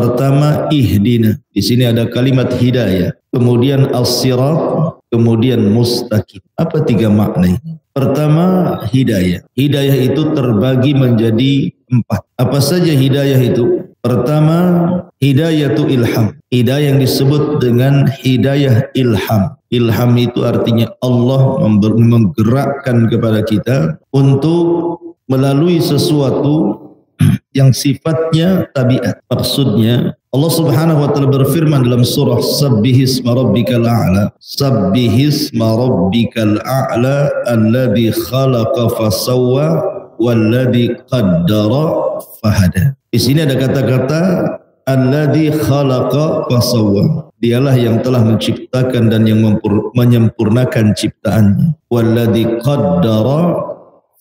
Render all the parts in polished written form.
Pertama ihdina. Di sini ada kalimat hidayah. Kemudian as-sirat, kemudian mustaqim. Apa 3 makna ini? Pertama hidayah. Hidayah itu terbagi menjadi 4. Apa saja hidayah itu? Pertama hidayah itu ilham. Hidayah yang disebut dengan hidayah ilham. Ilham itu artinya Allah menggerakkan kepada kita untuk melalui sesuatu yang sifatnya tabiat. Maksudnya Allah Subhanahu wa taala berfirman dalam surah Sabbihisma rabbikal a'la. Sabbihisma rabbikal a'la alladzi khalaqa fasawwa walladzi qaddara fahada. Di sini ada kata-kata alladzi khalaqa fasawwa. Dialah yang telah menciptakan dan yang menyempurnakan ciptaannya. Walladzi qaddara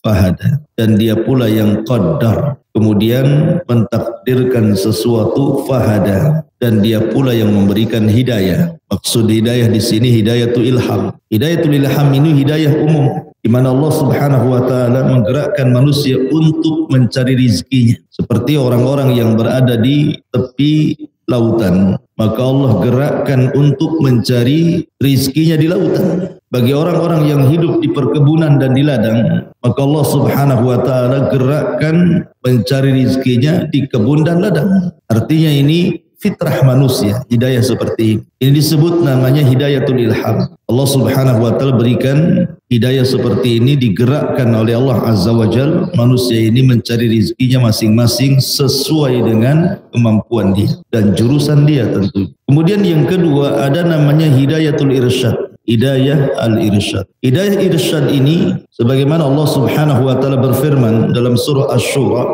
fahada. Dan dia pula yang qaddar, kemudian mentakdirkan sesuatu fahada, dan dia pula yang memberikan hidayah. Maksud hidayah di sini hidayatul ilham. Hidayatul ilham ini hidayah umum, di mana Allah Subhanahu wa taala menggerakkan manusia untuk mencari rizkinya. Seperti orang-orang yang berada di tepi lautan, maka Allah gerakkan untuk mencari rizkinya di lautan. Bagi orang-orang yang hidup di perkebunan dan di ladang, maka Allah Subhanahu wa taala gerakkan mencari rizkinya di kebun dan ladang. Artinya ini fitrah manusia, hidayah seperti ini. Ini disebut namanya hidayatul ilham. Allah Subhanahu wa taala berikan hidayah seperti ini, digerakkan oleh Allah Azza wa Jalla. Manusia ini mencari rizkinya masing-masing sesuai dengan kemampuan dia dan jurusan dia tentu. Kemudian yang kedua ada namanya hidayatul irsyad. Hidayah al-irsyad. Hidayah irsyad ini sebagaimana Allah Subhanahu wa taala berfirman dalam surah Asy-Syura,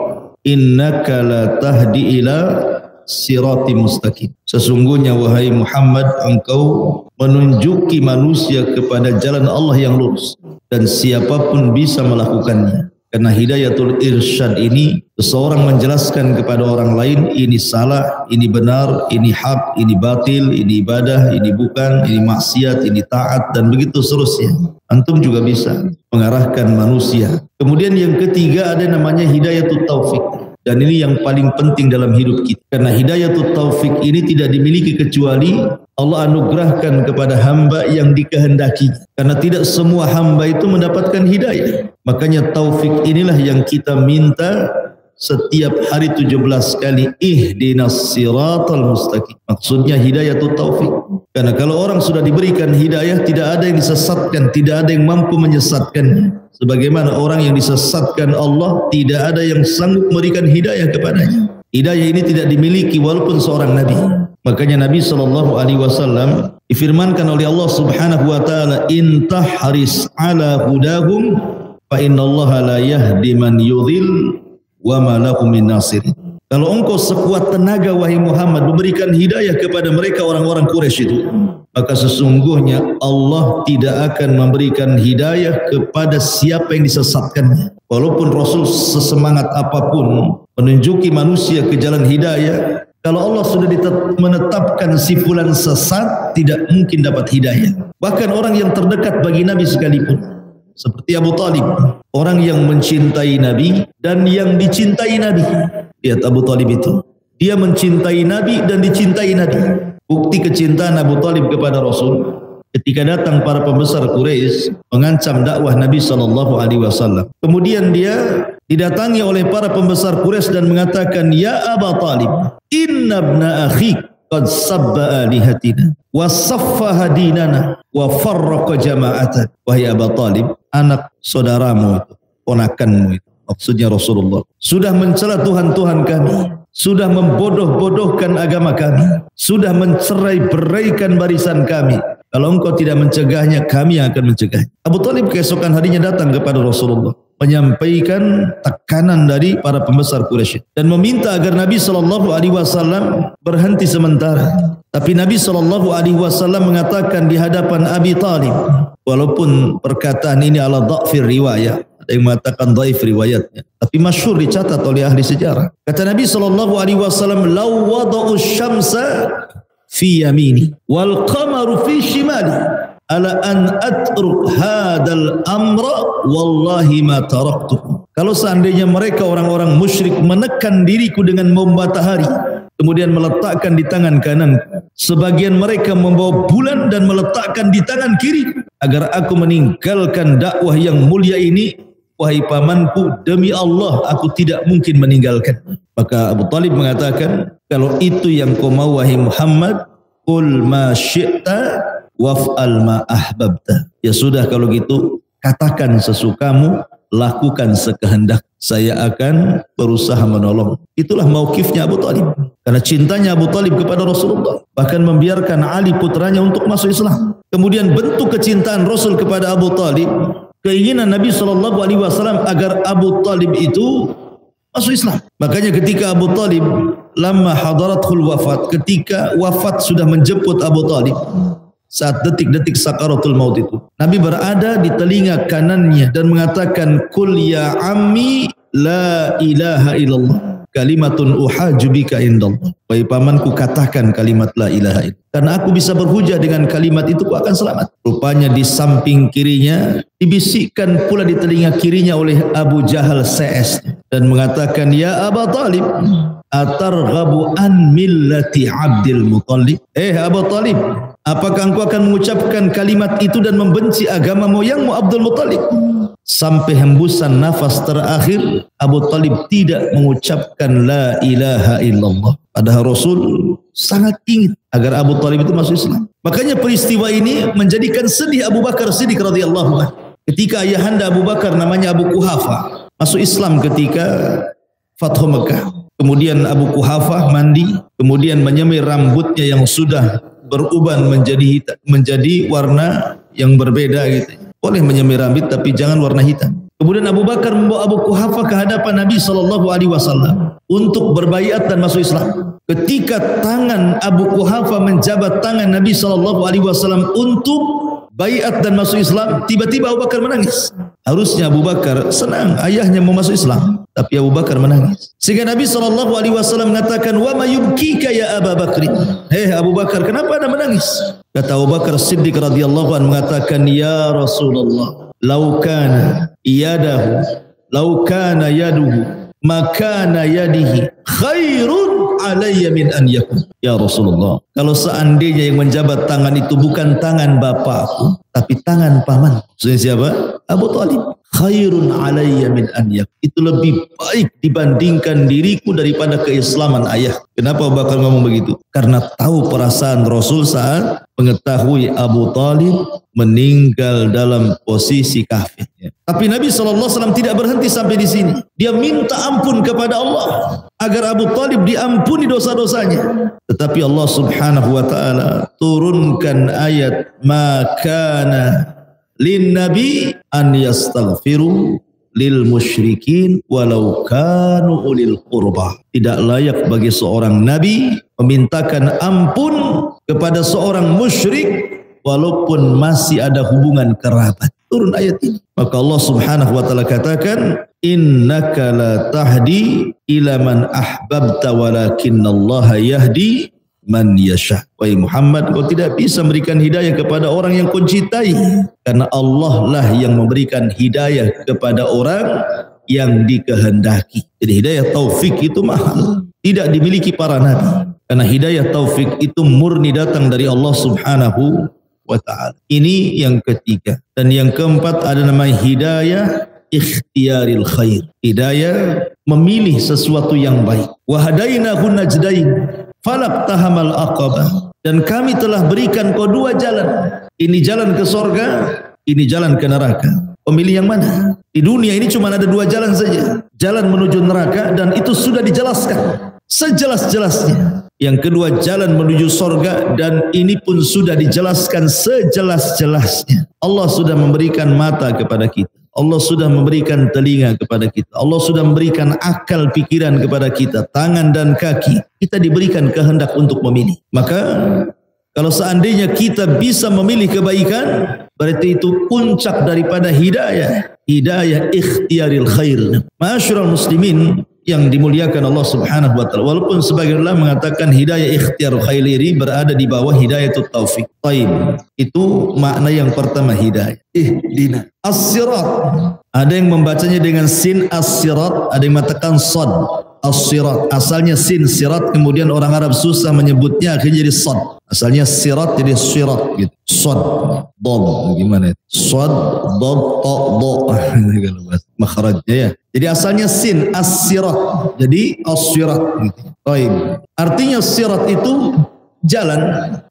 "Innaka la tahdi ila siratim mustaqim." Sesungguhnya wahai Muhammad, engkau menunjuki manusia kepada jalan Allah yang lurus, dan siapapun bisa melakukannya. Karena hidayatul irsyad ini seseorang menjelaskan kepada orang lain, ini salah, ini benar, ini hak, ini batil, ini ibadah, ini bukan, ini maksiat, ini taat, dan begitu seterusnya. Antum juga bisa mengarahkan manusia. Kemudian yang ketiga ada namanya hidayatul taufik. Dan ini yang paling penting dalam hidup kita. Karena hidayatul taufik ini tidak dimiliki kecuali Allah anugerahkan kepada hamba yang dikehendaki. Karena tidak semua hamba itu mendapatkan hidayah. Makanya taufik inilah yang kita minta setiap hari 17 kali. Ihdinas siratal mustaqim. Maksudnya hidayatul taufik. Karena kalau orang sudah diberikan hidayah, tidak ada yang disesatkan, tidak ada yang mampu menyesatkannya. Sebagaimana orang yang disesatkan Allah, tidak ada yang sanggup memberikan hidayah kepadanya. Hidayah ini tidak dimiliki walaupun seorang nabi. Makanya Nabi SAW difirmankan oleh Allah Subhanahu wa taala, "In tahris ala hudahum fa innallaha la yahdi man yudhil wa ma lahum min nasirin." Kalau engkau sekuat tenaga wahai Muhammad memberikan hidayah kepada mereka orang-orang Quraisy itu, maka sesungguhnya Allah tidak akan memberikan hidayah kepada siapa yang disesatkannya. Walaupun Rasul sesemangat apapun menunjuki manusia ke jalan hidayah, kalau Allah sudah menetapkan si fulan sesat, tidak mungkin dapat hidayah. Bahkan orang yang terdekat bagi Nabi sekalipun, seperti Abu Talib, orang yang mencintai Nabi dan yang dicintai Nabi. Lihat Abu Talib itu, dia mencintai Nabi dan dicintai Nabi. Bukti kecintaan Abu Talib kepada Rasul, ketika datang para pembesar Quraisy mengancam dakwah Nabi SAW. Kemudian dia didatangi oleh para pembesar Quraisy dan mengatakan, "Ya Abu Talib, inna ibna akhik qad sabba alihatina wa saffaha dinana wa farraqa jama'atan." Wahai Abu Talib, anak saudaramu itu, ponakanmu itu, maksudnya Rasulullah, sudah mencela Tuhan-Tuhan kami, sudah membodoh-bodohkan agama kami, sudah mencerai-beraikan barisan kami. Kalau engkau tidak mencegahnya, kami yang akan mencegahnya. Abu Talib keesokan harinya datang kepada Rasulullah, menyampaikan tekanan dari para pembesar Quraisy dan meminta agar Nabi SAW berhenti sementara. Tapi Nabi SAW mengatakan di hadapan Abi Talib, walaupun perkataan ini ala dha'fir riwayah, ada yang mengatakan dhaif riwayatnya, tapi masyhur dicatat oleh ahli sejarah. Kata Nabi SAW, "Law wada'u syamsa fi yamini wal qamaru fi shimali ala an atruk hadal amra wallahi ma taraktuhu." Kalau seandainya mereka orang-orang musyrik menekan diriku dengan membata hari kemudian meletakkan di tangan kanan. Sebagian mereka membawa bulan dan meletakkan di tangan kiri, agar aku meninggalkan dakwah yang mulia ini. Wahai pamanku, demi Allah aku tidak mungkin meninggalkan. Maka Abu Talib mengatakan, kalau itu yang kau mau wahai Muhammad, qul ma syi'ta waf'al ma ahbabta. Ya sudah kalau gitu, katakan sesukamu, lakukan sekehendak. Saya akan berusaha menolong. Itulah mauqifnya Abu Talib. Karena cintanya Abu Talib kepada Rasulullah, bahkan membiarkan Ali putranya untuk masuk Islam. Kemudian bentuk kecintaan Rasul kepada Abu Talib, keinginan Nabi SAW agar Abu Talib itu masuk Islam. Makanya ketika Abu Talib lama hadaratul wafat, ketika wafat sudah menjemput Abu Talib, saat detik-detik sakaratul maut itu, Nabi berada di telinga kanannya dan mengatakan, "Qul ya ammi la ilaha illallah kalimatun uhaju bika indallah." Wahai pamanku, katakan kalimat la ilaha illallah, karena aku bisa berhujah dengan kalimat itu, aku akan selamat. Rupanya di samping kirinya dibisikkan pula di telinga kirinya oleh Abu Jahal CS dan mengatakan, "Ya Abu Talib, atarghabu an millati Abdul Muttalib?" Abu Talib, apakah engkau akan mengucapkan kalimat itu dan membenci agama moyangmu Abdul Muttalib? Sampai hembusan nafas terakhir, Abu Talib tidak mengucapkan la ilaha illallah. Padahal Rasul sangat ingin agar Abu Talib itu masuk Islam. Makanya peristiwa ini menjadikan sedih Abu Bakar Siddiq radhiyallahu anhu. Ketika ayahanda Abu Bakar namanya Abu Quhafah masuk Islam ketika Fathu Mekah. Kemudian Abu Quhafah mandi, kemudian menyemir rambutnya yang sudah beruban menjadi warna yang berbeda gitu. Boleh menyemir rambut tapi jangan warna hitam. Kemudian Abu Bakar membawa Abu Quhafah ke hadapan Nabi SAW untuk berbaiat dan masuk Islam. Ketika tangan Abu Quhafah menjabat tangan Nabi SAW untuk baiat dan masuk Islam, tiba-tiba Abu Bakar menangis. Harusnya Abu Bakar senang ayahnya mau masuk Islam, tapi Abu Bakar menangis. Sehingga Nabi SAW mengatakan, "Wa ma yubkika ya Abu Bakr?" Abu Bakar, kenapa Anda menangis? Kata Abu Bakar Siddiq radhiyallahu anhu mengatakan, "Ya Rasulullah, law kana yaduhu makana yadihi khairun alayya min an yakun." Ya Rasulullah, kalau seandainya yang menjabat tangan itu bukan tangan bapakku, tapi tangan paman. Siapa? Abu Talib. Khairun alayya min an yakun. Itu lebih baik dibandingkan diriku daripada keislaman ayah. Kenapa Abu Bakar ngomong begitu? Karena tahu perasaan Rasul saat mengetahui Abu Talib meninggal dalam posisi kafir. Tapi Nabi SAW tidak berhenti sampai di sini. Dia minta ampun kepada Allah agar Abu Talib diampuni dosa-dosanya. Tetapi Allah Subhanahu wa taala turunkan ayat, "Maka lin nabi an yastaghfiru lil musyrikin walau kanu ulil qurba." Tidak layak bagi seorang nabi memintakan ampun kepada seorang musyrik walaupun masih ada hubungan kerabat. Turun ayat ini. Maka Allah Subhanahu wa taala katakan, "Innaka la tahdi ila man ahbabta walakinallaha yahdi man yasha." Wahai Muhammad, kau tidak bisa memberikan hidayah kepada orang yang kau cintai, karena Allah lah yang memberikan hidayah kepada orang yang dikehendaki. Jadi hidayah taufik itu mahal, tidak dimiliki para nabi, karena hidayah taufik itu murni datang dari Allah Subhanahu wa ta'ala. Ini yang ketiga. Dan yang keempat ada namanya hidayah ikhtiyaril khair. Hidayah memilih sesuatu yang baik. Wa hadainahu najdain falaqtahamal aqabah. Dan kami telah berikan kau dua jalan. Ini jalan ke surga, ini jalan ke neraka. Pemilih yang mana? Di dunia ini cuma ada dua jalan saja. Jalan menuju neraka, dan itu sudah dijelaskan sejelas-jelasnya. Yang kedua jalan menuju surga, dan ini pun sudah dijelaskan sejelas-jelasnya. Allah sudah memberikan mata kepada kita. Allah sudah memberikan telinga kepada kita. Allah sudah memberikan akal pikiran kepada kita, tangan dan kaki. Kita diberikan kehendak untuk memilih. Maka kalau seandainya kita bisa memilih kebaikan, berarti itu puncak daripada hidayah. Hidayah ikhtiyaril khair. Ma'asyiral muslimin yang dimuliakan Allah Subhanahu wa taala. Walaupun sebagian ulama mengatakan hidayah ikhtiyarul khair ini berada di bawah hidayatut taufik. Taib. Itu makna yang pertama hidayah. Ihdina as-sirat. Ada yang membacanya dengan sin as-sirat, ada yang mengatakan sad as-sirat. Asalnya sin sirat, kemudian orang Arab susah menyebutnya akhirnya jadi sad. Asalnya sirat jadi sirat gitu. Sad, dad, gimana itu? Sad, dad, ta, da. Kalau bahasa makhrajnya ya. Jadi asalnya sin as-sirat. Jadi as-sirat gitu. Baik. Artinya sirat itu jalan.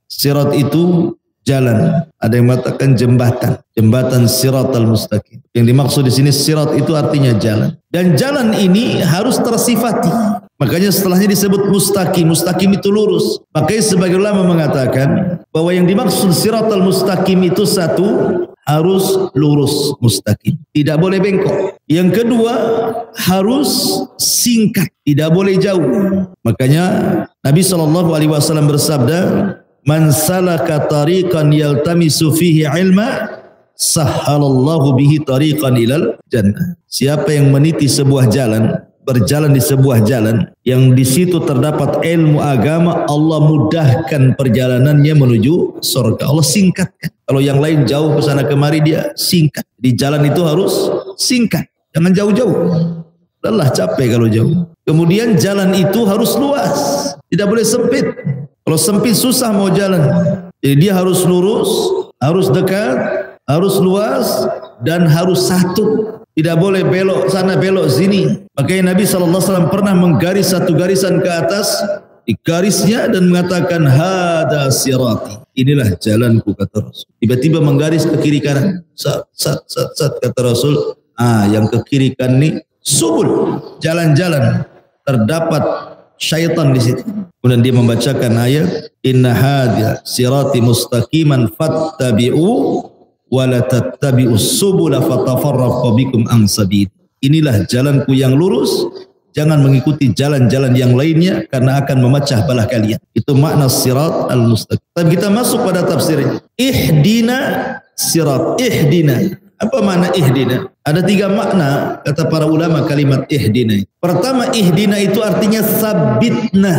Sirat itu jalan. Ada yang mengatakan jembatan. Jembatan siratal mustaqim. Yang dimaksud di sini sirat itu artinya jalan. Dan jalan ini harus tersifati. Makanya setelahnya disebut mustaqim. Mustaqim itu lurus. Makanya sebagian ulama mengatakan bahwa yang dimaksud siratal mustaqim itu satu, harus lurus mustaqim. Tidak boleh bengkok. Yang kedua, harus singkat. Tidak boleh jauh. Makanya Nabi SAW bersabda, "Man salaka tariqan yaltamisu fihi ilma, sahhalallahu bihi tariqan ilal jannah." Siapa yang meniti sebuah jalan, berjalan di sebuah jalan yang di situ terdapat ilmu agama, Allah mudahkan perjalanannya menuju surga. Allah singkatkan. Kalau yang lain jauh ke sana kemari, dia singkat. Di jalan itu harus singkat, jangan jauh-jauh. Lelah, capek kalau jauh. Kemudian jalan itu harus luas, tidak boleh sempit. Kalau sempit susah mau jalan. Jadi dia harus lurus, harus dekat, harus luas, dan harus satu. Tidak boleh belok sana belok sini. Makanya Nabi SAW pernah menggaris satu garisan ke atas, di garisnya, dan mengatakan hada sirati. Inilah jalanku, kata Rasul. Tiba-tiba menggaris ke kiri kanan. Sat, kata Rasul. Yang ke kiri kanan ini subul, jalan-jalan. Terdapat syaitan di situ. Kemudian dia membacakan ayat, inna hadha sirati mustaqiman fattabi'u wa la tattabi'us subula fatafarraqu bikum an sabil. Inilah jalanku yang lurus, jangan mengikuti jalan-jalan yang lainnya karena akan memecah belah kalian. Itu makna sirat al-mustaqim. Tapi kita masuk pada tafsirnya. Ihdina sirat, ihdina. Apa makna ihdina? Ada 3 makna kata para ulama kalimat ihdina. Pertama, ihdina itu artinya sabitna.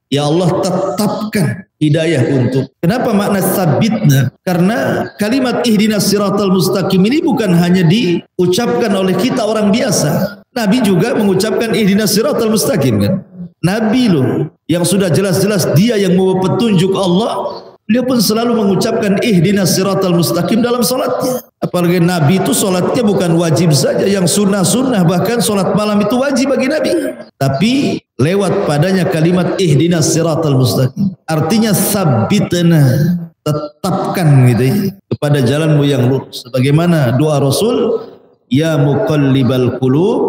Ya Allah, tetapkan hidayah untuk. Kenapa makna sabitna? Karena kalimat ihdina siratal mustaqim ini bukan hanya diucapkan oleh kita orang biasa. Nabi juga mengucapkan ihdina siratal mustaqim kan. Nabi loh yang sudah jelas-jelas dia yang mau petunjuk Allah. Dia pun selalu mengucapkan ihdinas siratal mustaqim dalam salatnya. Apalagi Nabi itu salatnya bukan wajib saja, yang sunnah-sunnah, bahkan salat malam itu wajib bagi Nabi. Tapi lewat padanya kalimat ihdinas siratal mustaqim. Artinya sabitna, tetapkan gitu ya, kepada jalanmu yang lurus. Sebagaimana doa Rasul, ya muqallibal qulub,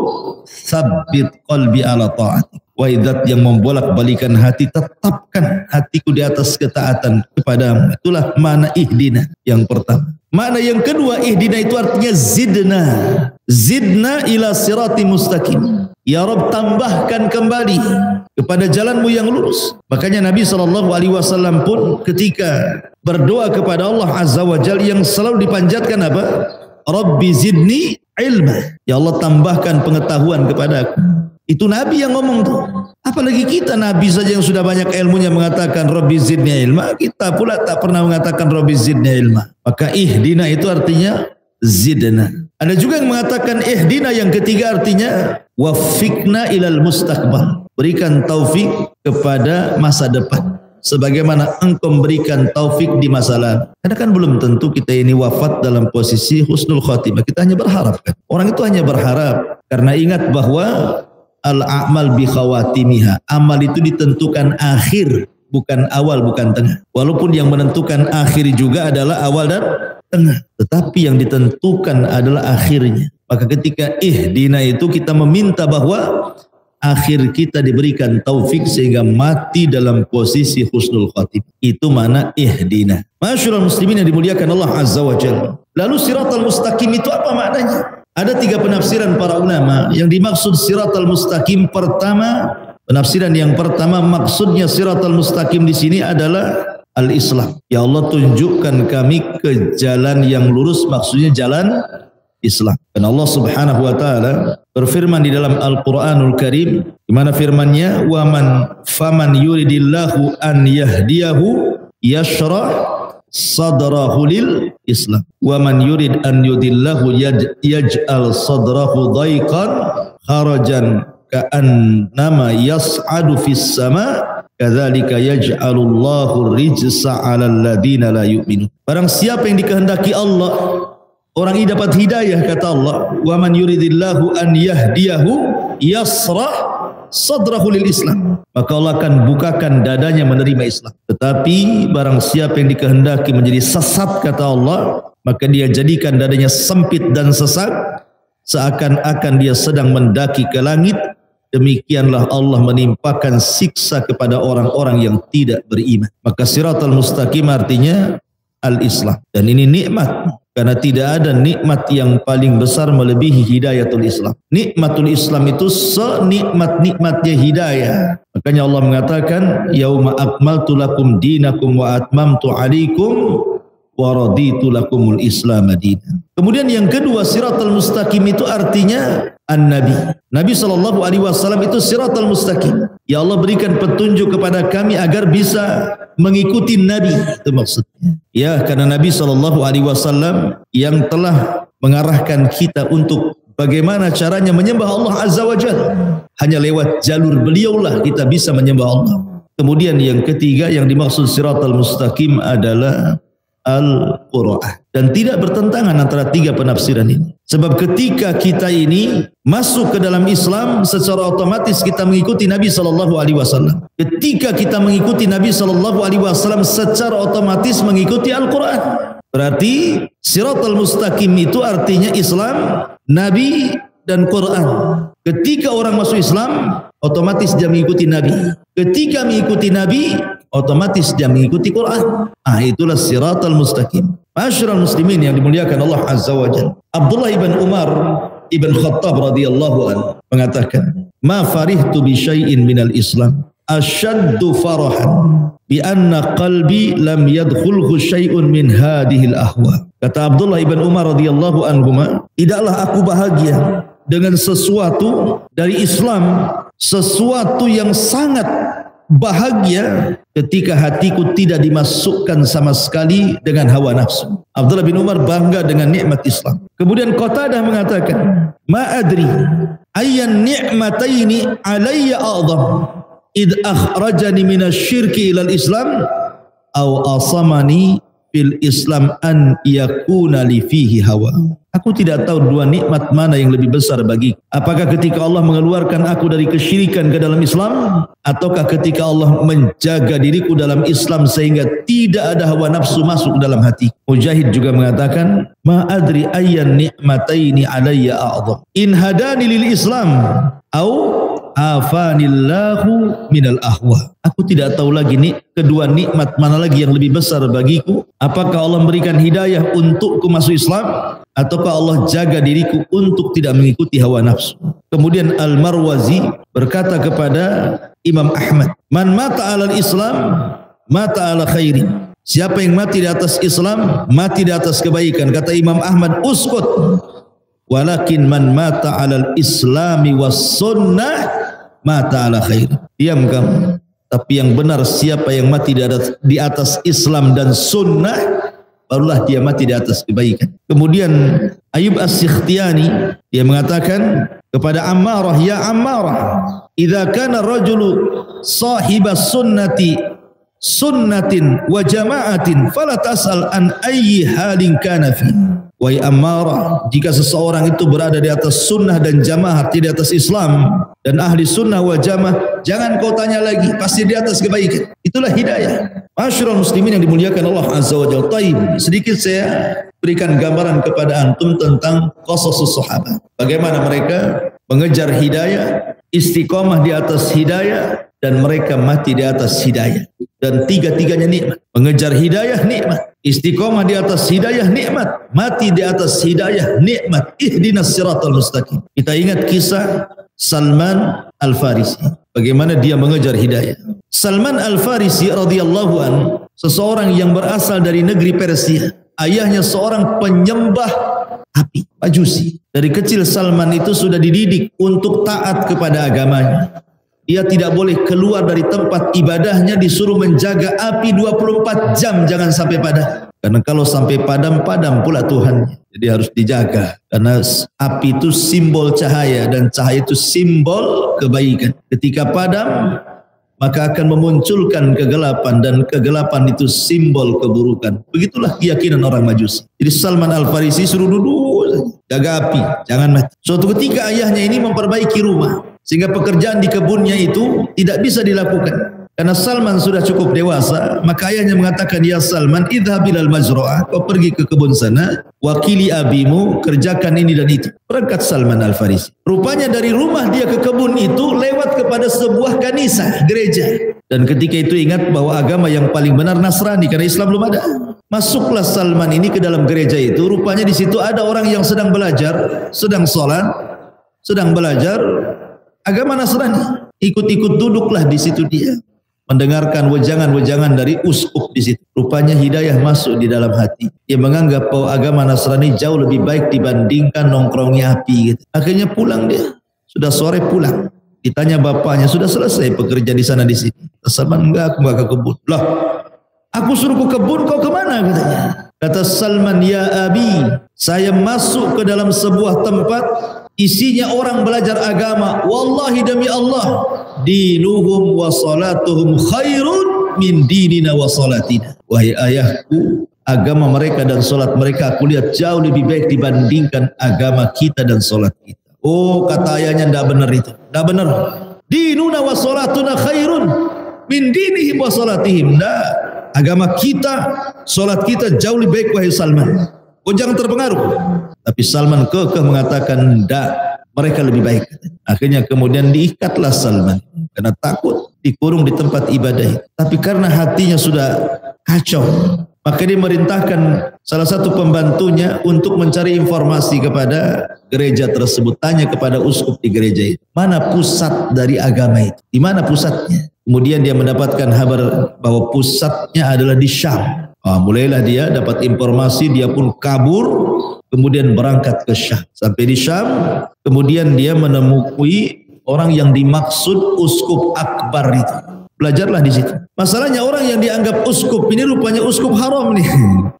tsabbit qalbi ala ta'atik. Wahai zat yang membolak-balikan hati, tetapkan hatiku di atas ketaatan kepadamu. Itulah makna ihdina yang pertama. Makna yang kedua, ihdina itu artinya zidna. Zidna ila sirati mustaqim. Ya Rabb, tambahkan kembali kepada jalanmu yang lurus. Makanya Nabi SAW pun ketika berdoa kepada Allah Azza wa Jalla, yang selalu dipanjatkan apa? Rabbi zidni ilma. Ya Allah, tambahkan pengetahuan kepadaku. Itu Nabi yang ngomong tuh. Apalagi kita, Nabi saja yang sudah banyak ilmunya mengatakan Rabbi zidni ilma. Kita pula tak pernah mengatakan Rabbi zidni ilma. Maka ihdina itu artinya zidna. Ada juga yang mengatakan ihdina yang ketiga artinya wafikna ilal mustaqbal. Berikan taufik kepada masa depan. Sebagaimana engkau memberikan taufik di masa lalu. Karena kan belum tentu kita ini wafat dalam posisi husnul khatimah. Kita hanya berharap kan. Orang itu hanya berharap. Karena ingat bahwa al-a'mal bi khawatimiha. Amal itu ditentukan akhir, bukan awal, bukan tengah. Walaupun yang menentukan akhir juga adalah awal dan tengah. Tetapi yang ditentukan adalah akhirnya. Maka ketika ihdina itu kita meminta bahwa akhir kita diberikan taufik sehingga mati dalam posisi husnul khatimah. Itu mana ihdina. Masyaallah muslimin yang dimuliakan Allah Azza wa Jalla. Lalu siratal mustaqim itu apa maknanya? Ada 3 penafsiran para ulama. Yang dimaksud siratal mustaqim, pertama, penafsiran yang pertama, maksudnya siratal mustaqim di sini adalah al-Islam. Ya Allah, tunjukkan kami ke jalan yang lurus, maksudnya jalan Islam. Dan Allah Subhanahu wa taala berfirman di dalam Al-Qur'anul Karim, di mana firman-Nya, "Wa man faman yuridillahu an yahdiyahu yashrah sadrahu lil Islam wa man yurid an yudillahu yaj'al sadrahu dhaiqan harajan ka'annama yas'adu fis sama kadzalika yaj'alullahu rijsa 'alal ladzina la yu'minun. Barang siapa yang dikehendaki Allah, orang ini dapat hidayah, kata Allah, wa man yuridillahu an yahdiyahu yasrah sadrahu lil Islam, maka Allah akan bukakan dadanya menerima Islam. Tetapi barang siapa yang dikehendaki menjadi sesat, kata Allah, maka dia jadikan dadanya sempit dan sesak, seakan-akan dia sedang mendaki ke langit. Demikianlah Allah menimpakan siksa kepada orang-orang yang tidak beriman. Maka siratal mustaqim artinya al-Islam, dan ini nikmat, karena tidak ada nikmat yang paling besar melebihi hidayatul Islam. Nikmatul Islam itu senikmat-nikmatnya hidayah. Makanya Allah mengatakan, yauma akmaltu lakum dinakum wa atmamtu alaikum wa raditu lakumul Islam dinan. Kemudian yang kedua, siratal mustaqim itu artinya an-nabi. Nabi SAW itu siratal mustaqim. Ya Allah berikan petunjuk kepada kami agar bisa mengikuti Nabi, itu maksudnya. Ya, karena Nabi SAW yang telah mengarahkan kita untuk bagaimana caranya menyembah Allah Azza wa Jalla. Hanya lewat jalur beliaulah kita bisa menyembah Allah. Kemudian yang ketiga yang dimaksud siratal mustaqim adalah Al-Qur'an. Dan tidak bertentangan antara tiga penafsiran ini. Sebab ketika kita ini masuk ke dalam Islam, secara otomatis kita mengikuti Nabi SAW. Ketika kita mengikuti Nabi SAW, secara otomatis mengikuti Al-Quran. Berarti siratal mustaqim itu artinya Islam, Nabi, dan Quran. Ketika orang masuk Islam, otomatis dia mengikuti Nabi. Ketika mengikuti Nabi, otomatis dia mengikuti Quran. Itulah siratal mustaqim. Masyarul muslimin yang dimuliakan Allah Azza wa Jalla. Abdullah ibn Umar ibn Khattab radhiyallahu anhu mengatakan, "Ma farihtu bi syai'in minal Islam asyaddu farahan bi anna qalbi lam yadkhulhu syai'un min hadhil ahwa." Kata Abdullah ibn Umar radhiyallahu anhu, tidaklah aku bahagia dengan sesuatu dari Islam, sesuatu yang sangat bahagia ketika hatiku tidak dimasukkan sama sekali dengan hawa nafsu. Abdullah bin Umar bangga dengan nikmat Islam. Kemudian Qatadah mengatakan, "Ma adri ayyan ni'mataini alayya a'zam id akhrajani minasyirki ilal Islam aw asamani fil Islam an yakuna li fihi hawa." Aku tidak tahu dua nikmat mana yang lebih besar bagi. Apakah ketika Allah mengeluarkan aku dari kesyirikan ke dalam Islam, ataukah ketika Allah menjaga diriku dalam Islam sehingga tidak ada hawa nafsu masuk dalam hati. Mujahid juga mengatakan, "Ma adri ayyan ni'mataini alayya a'zam in hadani lil Islam au afanillahu minal ahwa." Aku tidak tahu lagi kedua nikmat mana lagi yang lebih besar bagiku. Apakah Allah memberikan hidayah untukku masuk Islam, ataukah Allah jaga diriku untuk tidak mengikuti hawa nafsu. Kemudian Al-Marwazi berkata kepada Imam Ahmad, "Man mata alal Islam mata ala khairin." Siapa yang mati di atas Islam, mati di atas kebaikan. Kata Imam Ahmad, "Uskut. Walakin man mata alal Islami was sunnah mata ala khair." Diam kamu. Tapi yang benar, siapa yang mati di atas Islam dan sunnah, barulah dia mati di atas kebaikan. Kemudian Ayub As-Sikhtiyani, dia mengatakan kepada Ammarah, "Ya Ammarah, idza kana rajulu sahibas sunnatin wa jama'atin fala tas'al an ayyi halin kana fi." Wahai Ammarah, jika seseorang itu berada di atas sunnah dan jamaah, tidak di atas Islam dan ahli sunnah wal jamaah, jangan kau tanya lagi, pasti di atas kebaikan. Itulah hidayah. Masyarul muslimin yang dimuliakan Allah Azza wa Jalla. Taib, sedikit saya berikan gambaran kepada antum tentang qasasus sahabat. Bagaimana mereka mengejar hidayah, istiqomah di atas hidayah, dan mereka mati di atas hidayah. Dan tiga-tiganya nikmat. Mengejar hidayah nikmat, istiqomah di atas hidayah nikmat, mati di atas hidayah nikmat. Ihdinas siratal mustaqim. Kita ingat kisah Salman Al-Farisi, bagaimana dia mengejar hidayah. Salman Al-Farisi radhiyallahu anhu, seseorang yang berasal dari negeri Persia. Ayahnya seorang penyembah api, Majusi. Dari kecil Salman itu sudah dididik untuk taat kepada agamanya. Dia tidak boleh keluar dari tempat ibadahnya, disuruh menjaga api 24 jam, jangan sampai padam. Karena kalau sampai padam, padam pula Tuhan. Jadi harus dijaga. Karena api itu simbol cahaya dan cahaya itu simbol kebaikan. Ketika padam, maka akan memunculkan kegelapan dan kegelapan itu simbol keburukan. Begitulah keyakinan orang Majusi. Jadi Salman Al-Farisi suruh duduk, jaga api, jangan mati. Suatu ketika ayahnya ini memperbaiki rumah, sehingga pekerjaan di kebunnya itu tidak bisa dilakukan. Karena Salman sudah cukup dewasa, maka ayahnya mengatakan, ya Salman, idhab ilal majra'ah, kau pergi ke kebun sana, wakili abimu, kerjakan ini dan itu. Berangkat Salman Al-Farisi. Rupanya dari rumah dia ke kebun itu lewat kepada sebuah kanisa, gereja. Dan ketika itu ingat bahwa agama yang paling benar Nasrani, karena Islam belum ada. Masuklah Salman ini ke dalam gereja itu, rupanya di situ ada orang yang sedang belajar, sedang sholat, sedang belajar agama Nasrani. Ikut-ikut duduklah di situ dia, mendengarkan wejangan-wejangan dari uskup di situ. Rupanya hidayah masuk di dalam hati. Dia menganggap bahwa agama Nasrani jauh lebih baik dibandingkan nongkrongnya api. Gitu. Akhirnya pulang dia. Sudah sore pulang. Ditanya bapaknya, sudah selesai pekerja di sana di sini. Salman, enggak, aku enggak ke kebun. Loh, aku suruh ke kebun, kau kemana? Katanya. Kata Salman, ya abi, saya masuk ke dalam sebuah tempat, isinya orang belajar agama. Wallahi demi Allah, dinuhum wa salatuhum khairun min dinina wa salatina. Wahai ayahku, agama mereka dan salat mereka aku lihat jauh lebih baik dibandingkan agama kita dan salat kita. Oh, kata ayahnya, tidak benar itu. Tidak benar. Dinuna wa salatuna khairun min dinihim wa salatihim. Tidak. Agama kita, salat kita jauh lebih baik, wahai Salman. Kau jangan terpengaruh. Tapi Salman kekeh mengatakan, tidak, mereka lebih baik. Akhirnya kemudian diikatlah Salman. Karena takut dikurung di tempat ibadah. Tapi karena hatinya sudah kacau, maka dia merintahkan salah satu pembantunya untuk mencari informasi kepada gereja tersebut. Tanya kepada uskup di gereja itu, mana pusat dari agama itu? Di mana pusatnya? Kemudian dia mendapatkan kabar bahwa pusatnya adalah di Syam. Mulailah dia dapat informasi, dia pun kabur, kemudian berangkat ke Syam. Sampai di Syam, kemudian dia menemui orang yang dimaksud uskup akbar itu. Belajarlah di situ. Masalahnya orang yang dianggap uskup ini rupanya uskup haram nih.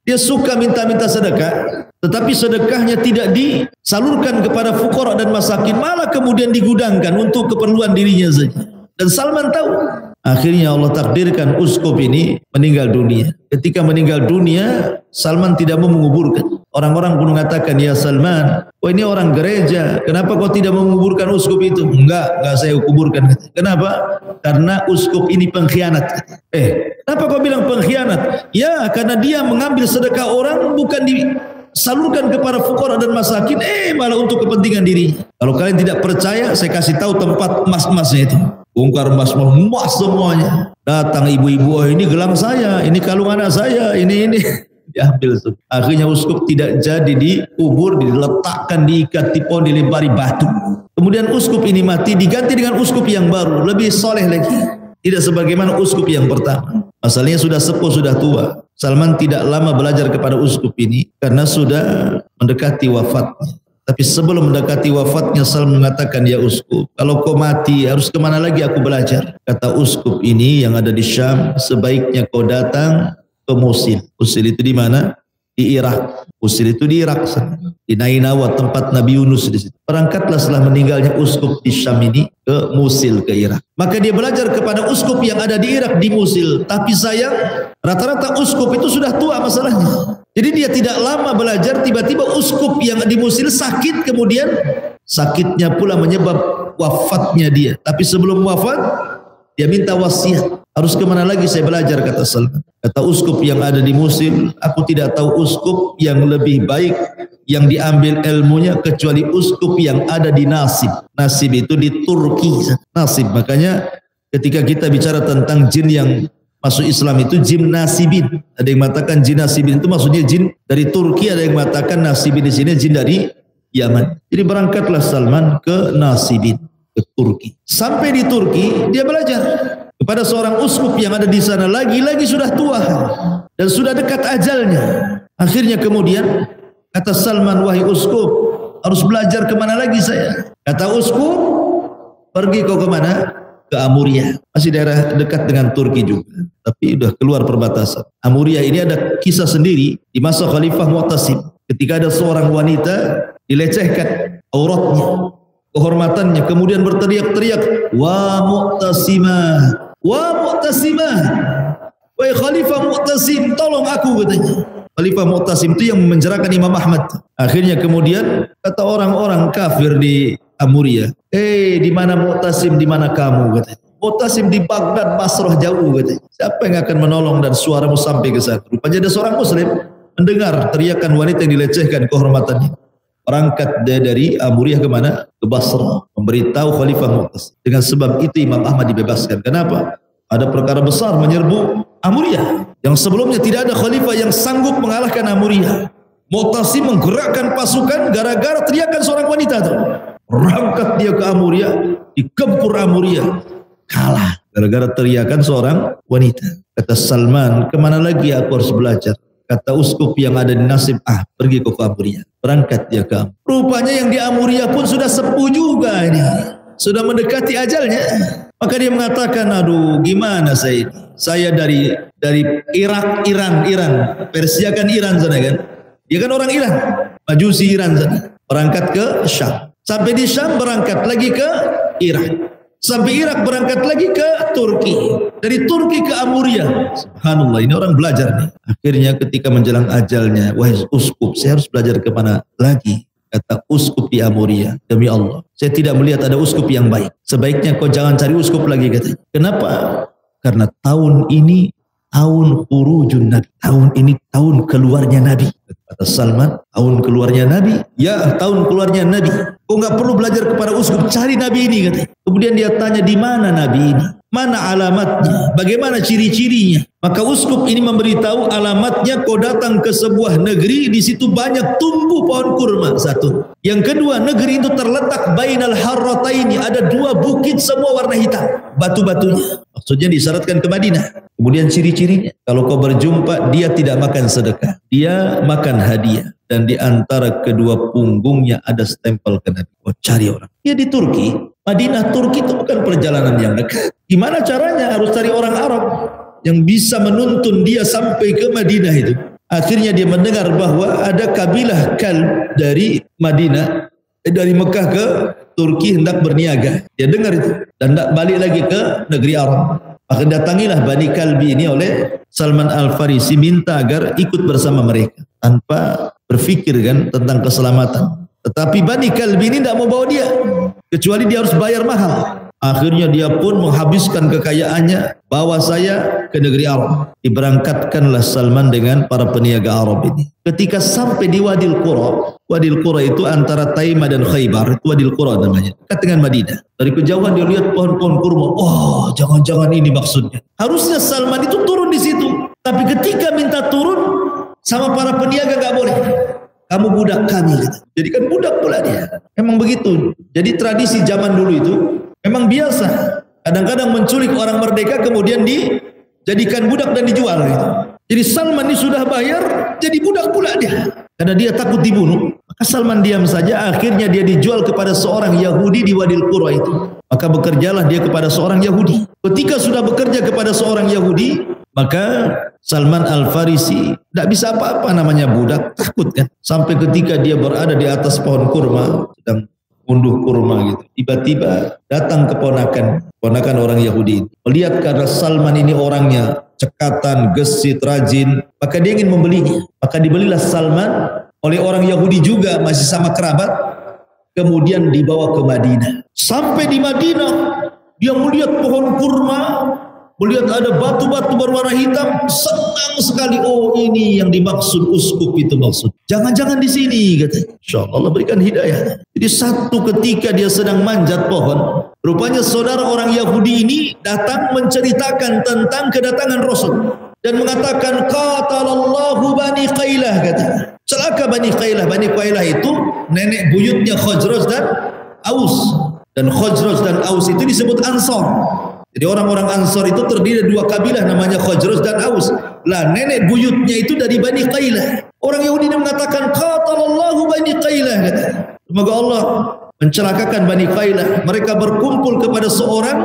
Dia suka minta-minta sedekah, tetapi sedekahnya tidak disalurkan kepada fuqara dan masakin, malah kemudian digudangkan untuk keperluan dirinya saja. Dan Salman tahu. Akhirnya Allah takdirkan uskup ini meninggal dunia. Ketika meninggal dunia, Salman tidak mau menguburkan. Orang-orang pun mengatakan, ya Salman, oh ini orang gereja, kenapa kau tidak menguburkan uskup itu? Enggak saya kuburkan. Kenapa? Karena uskup ini pengkhianat. Kenapa kau bilang pengkhianat? Ya, karena dia mengambil sedekah orang bukan disalurkan kepada fuqara dan masakin, malah untuk kepentingan dirinya. Kalau kalian tidak percaya, saya kasih tahu tempat emas-emasnya itu. Bongkar emas semuanya. Datang ibu-ibu, ini gelang saya, ini kalung anak saya, ini. Diambil semua. Akhirnya uskup tidak jadi dikubur, diletakkan, diikat di pohon, dilempari batu. Kemudian uskup ini mati, diganti dengan uskup yang baru, lebih soleh lagi. Tidak sebagaimana uskup yang pertama. Masalahnya sudah sepuh, sudah tua. Salman tidak lama belajar kepada uskup ini karena sudah mendekati wafatnya. Tapi sebelum mendekati wafatnya, Salman mengatakan, ya uskup, kalau kau mati harus kemana lagi aku belajar? Kata uskup ini yang ada di Syam, sebaiknya kau datang ke Mosul. Mosul itu di mana? Di Irak. Mosul itu di Irak, di Nainawa, tempat Nabi Yunus di situ. Berangkatlah setelah meninggalnya uskup di Syam ini ke Mosul, ke Irak. Maka dia belajar kepada uskup yang ada di Irak, di Mosul. Tapi sayang, rata-rata uskup itu sudah tua masalahnya. Jadi dia tidak lama belajar, tiba-tiba uskup yang di Mosul sakit, kemudian sakitnya pula menyebab wafatnya dia. Tapi sebelum wafat, dia minta wasiat. Harus kemana lagi saya belajar, kata Salman. Kata uskup yang ada di Mosul, aku tidak tahu uskup yang lebih baik yang diambil ilmunya kecuali uskup yang ada di Nasib. Nasib itu di Turki. Nasib, makanya ketika kita bicara tentang jin yang masuk Islam itu jin nasibin. Ada yang mengatakan jin nasibin itu maksudnya jin dari Turki, ada yang mengatakan nasibin di sini jin dari Yaman. Jadi berangkatlah Salman ke Nasibin, ke Turki. Sampai di Turki dia belajar kepada seorang uskup yang ada di sana, lagi-lagi sudah tua dan sudah dekat ajalnya. Akhirnya kemudian kata Salman, wahai uskup, harus belajar kemana lagi saya? Kata uskup, pergi kau kemana? ke Amuria, masih daerah dekat dengan Turki juga, tapi udah keluar perbatasan. Amuria ini ada kisah sendiri di masa Khalifah Mu'tasim, ketika ada seorang wanita dilecehkan auratnya, kehormatannya, kemudian berteriak-teriak, wa Mu'tasimah, wa Mu'tasimah, wahai Khalifah Mu'tasim, tolong aku, katanya. Khalifah Mu'tasim itu yang memenjarakan Imam Ahmad. Akhirnya kemudian kata orang-orang kafir di Amuria, di mana Mu'tasim, di mana kamu, katanya. Mu'tasim di Baghdad, Basrah jauh, katanya. Siapa yang akan menolong dan suaramu sampai ke sana? Rupanya ada seorang muslim mendengar teriakan wanita yang dilecehkan kehormatannya. Berangkat dari Amuria ke mana? Ke Basrah, memberitahu Khalifah Mu'tasim. Dengan sebab itu Imam Ahmad dibebaskan. Kenapa? Ada perkara besar menyerbu Amuria. Yang sebelumnya tidak ada khalifah yang sanggup mengalahkan Amuria. Mu'tasim menggerakkan pasukan gara-gara teriakan seorang wanita itu. Berangkat dia ke Amuria, dikempur Amuria, kalah gara-gara teriakan seorang wanita. Kata Salman, kemana lagi aku harus belajar? Kata uskup yang ada di Nasib, pergi ke Amuria. Berangkat dia ke Amuria. Rupanya yang di Amuria pun sudah sepuh juga ini, sudah mendekati ajalnya. Maka dia mengatakan, aduh gimana saya ini? Saya dari Irak, Iran, Persia kan Iran sana kan? Dia kan orang Iran, Majusi Iran sana. Berangkat ke Syam. Sampai di Syam berangkat lagi ke Irak. Sampai Irak berangkat lagi ke Turki. Dari Turki ke Amuria. Subhanallah, ini orang belajar nih. Akhirnya ketika menjelang ajalnya, wahai uskup, saya harus belajar kemana lagi? Kata uskup di Amuria, demi Allah, saya tidak melihat ada uskup yang baik. Sebaiknya kau jangan cari uskup lagi, katanya. Kenapa? Karena tahun ini tahun khurujun Nabi. Tahun ini tahun keluarnya Nabi. Kata Salman, tahun keluarnya Nabi? Ya, tahun keluarnya Nabi. Kau nggak perlu belajar kepada uskup, cari Nabi ini, katanya. Kemudian dia tanya, di mana Nabi ini? Mana alamatnya? Bagaimana ciri-cirinya? Maka uskup ini memberitahu alamatnya, kau datang ke sebuah negeri, di situ banyak tumbuh pohon kurma. Satu. Yang kedua, negeri itu terletak bainal harrataini, ada dua bukit semua warna hitam, batu-batunya. Maksudnya disyaratkan ke Madinah. Kemudian ciri-cirinya, kalau kau berjumpa, dia tidak makan sedekah, dia makan hadiah. Dan di antara kedua punggungnya ada stempel ke Nabi. Oh, cari orang. Dia di Turki. Madinah, Turki itu bukan perjalanan yang dekat. Gimana caranya? Harus cari orang Arab yang bisa menuntun dia sampai ke Madinah itu. Akhirnya dia mendengar bahwa ada kabilah Kalb dari Madinah, dari Mekah ke Turki hendak berniaga. Dia dengar itu dan hendak balik lagi ke negeri Arab. Maka datangilah Bani Kalbi ini oleh Salman Al-Farisi, minta agar ikut bersama mereka tanpa berfikir kan tentang keselamatan. Tetapi Bani Kalbi ini tidak mau bawa dia, kecuali dia harus bayar mahal. Akhirnya dia pun menghabiskan kekayaannya, bawa saya ke negeri Arab. Diberangkatkanlah Salman dengan para peniaga Arab ini. Ketika sampai di Wadil Qura itu antara Taimah dan Khaybar, itu Wadil Qura namanya, dekat dengan Madinah. Dari kejauhan dia lihat pohon-pohon kurma. Oh, jangan-jangan ini maksudnya. Harusnya Salman itu turun di situ, tapi ketika minta turun sama para peniaga gak boleh. Kamu budak kami, gitu. Jadi kan budak pula dia. Memang begitu. Jadi tradisi zaman dulu itu memang biasa. Kadang-kadang menculik orang merdeka kemudian dijadikan budak dan dijual, gitu. Jadi Salman ini sudah bayar, jadi budak pula dia. Karena dia takut dibunuh. Maka Salman diam saja. Akhirnya dia dijual kepada seorang Yahudi di Wadil Qura itu. Maka bekerjalah dia kepada seorang Yahudi. Ketika sudah bekerja kepada seorang Yahudi, maka Salman Al-Farisi tidak bisa apa-apa, namanya budak, takut kan. Sampai ketika dia berada di atas pohon kurma, sedang unduh kurma gitu. Tiba-tiba datang keponakan orang Yahudi. Melihat karena Salman ini orangnya cekatan, gesit, rajin, maka dia ingin membelinya. Maka dibelilah Salman oleh orang Yahudi juga, masih sama kerabat. Kemudian dibawa ke Madinah. Sampai di Madinah, dia melihat pohon kurma, melihat ada batu-batu berwarna hitam, senang sekali. Oh, ini yang dimaksud uskup itu maksud. Jangan-jangan di sini, katanya. Insyaallah Allah berikan hidayah. Jadi satu ketika dia sedang manjat pohon, rupanya saudara orang Yahudi ini datang menceritakan tentang kedatangan Rasul dan mengatakan qatalallahu Bani Qailah, katanya. Celaka Bani Qailah. Bani Qailah itu nenek buyutnya Khazraj dan Aus. Dan Khazraj dan Aus itu disebut Ansar. Jadi orang-orang Ansar itu terdiri dari dua kabilah namanya Khazraj dan Aus. Lah nenek buyutnya itu dari Bani Qailah. Orang Yahudi ini mengatakan qatalallahu Bani Qailah, kata. Semoga Allah mencelakakan Bani Qailah. Mereka berkumpul kepada seorang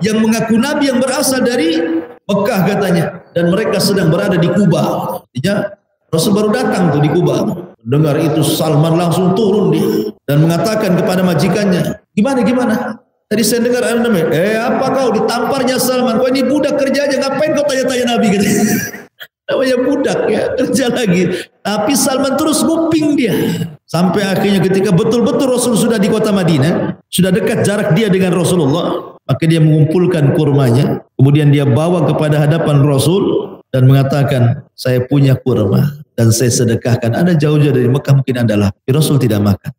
yang mengaku nabi yang berasal dari Mekah katanya, dan mereka sedang berada di Kuba. Artinya Rasul baru datang tuh di Kuba. Dengar itu Salman langsung turun dia dan mengatakan kepada majikannya, gimana? Tadi saya dengar apa kau ditamparnya Salman? Kau ini budak kerja aja, ngapain kau tanya-tanya Nabi? Namanya budak ya, kerja lagi. Tapi Salman terus nguping dia. Sampai akhirnya ketika betul-betul Rasul sudah di kota Madinah, sudah dekat jarak dia dengan Rasulullah, maka dia mengumpulkan kurmanya, kemudian dia bawa kepada hadapan Rasul dan mengatakan, saya punya kurma dan saya sedekahkan. Anda jauh-jauh dari Mekah, mungkin Anda lapar. Rasul tidak makan.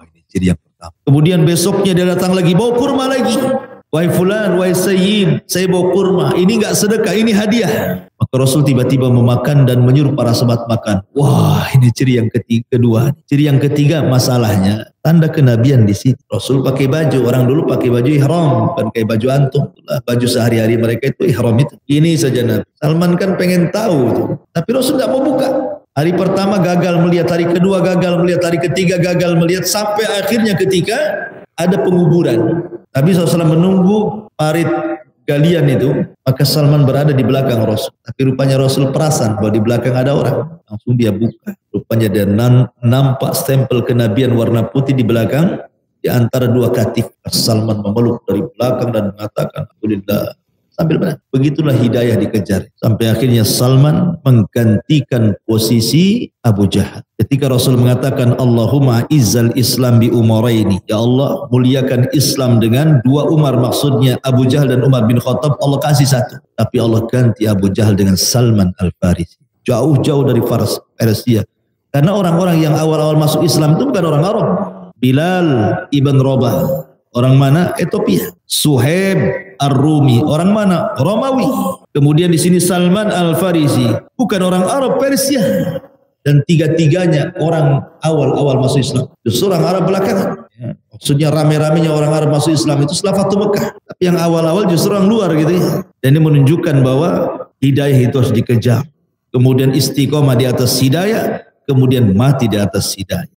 Ini jadi yang pertama. Kemudian besoknya dia datang lagi, bawa kurma lagi. Wahai fulan, wahai sayyid, saya bawa kurma. Ini enggak sedekah, ini hadiah. Maka Rasul tiba-tiba memakan dan menyuruh para sahabat makan. Wah, ini ciri yang kedua. Ciri yang ketiga masalahnya, tanda kenabian di sini. Rasul pakai baju, orang dulu pakai baju ihram, bukan kayak baju antum. Baju sehari-hari mereka itu ihram itu. Ini saja Nabi. Salman kan pengen tahu itu. Tapi Rasul tidak mau buka. Hari pertama gagal melihat, hari kedua gagal melihat, hari ketiga gagal melihat, sampai akhirnya ketika ada penguburan. Nabi SAW menunggu parit galian itu, maka Salman berada di belakang Rasul. Tapi rupanya Rasul perasan bahwa di belakang ada orang. Langsung dia buka. Rupanya dia nampak stempel kenabian warna putih di belakang, di antara dua katif. Salman memeluk dari belakang dan mengatakan, alhamdulillah. Sambil benar. Begitulah hidayah dikejar. Sampai akhirnya Salman menggantikan posisi Abu Jahal. Ketika Rasul mengatakan, Allahumma izzal Islam bi umaraini. Ya Allah, muliakan Islam dengan dua Umar. Maksudnya Abu Jahal dan Umar bin Khattab. Allah kasih satu. Tapi Allah ganti Abu Jahal dengan Salman Al-Farisi. Jauh-jauh dari Persia. Karena orang-orang yang awal-awal masuk Islam itu bukan orang Arab. Bilal ibn Rabah. Orang mana? Ethiopia. Suhaib Ar-Rumi. Orang mana? Romawi. Kemudian di sini Salman Al-Farisi. Bukan orang Arab, Persia. Dan tiga-tiganya orang awal-awal masuk Islam. Justru orang Arab belakangan. Ya. Maksudnya rame-ramenya orang Arab masuk Islam itu setelah Fatu Mekah. Tapi yang awal-awal justru orang luar gitu ya. Dan ini menunjukkan bahwa hidayah itu harus dikejar. Kemudian istiqomah di atas hidayah. Kemudian mati di atas hidayah.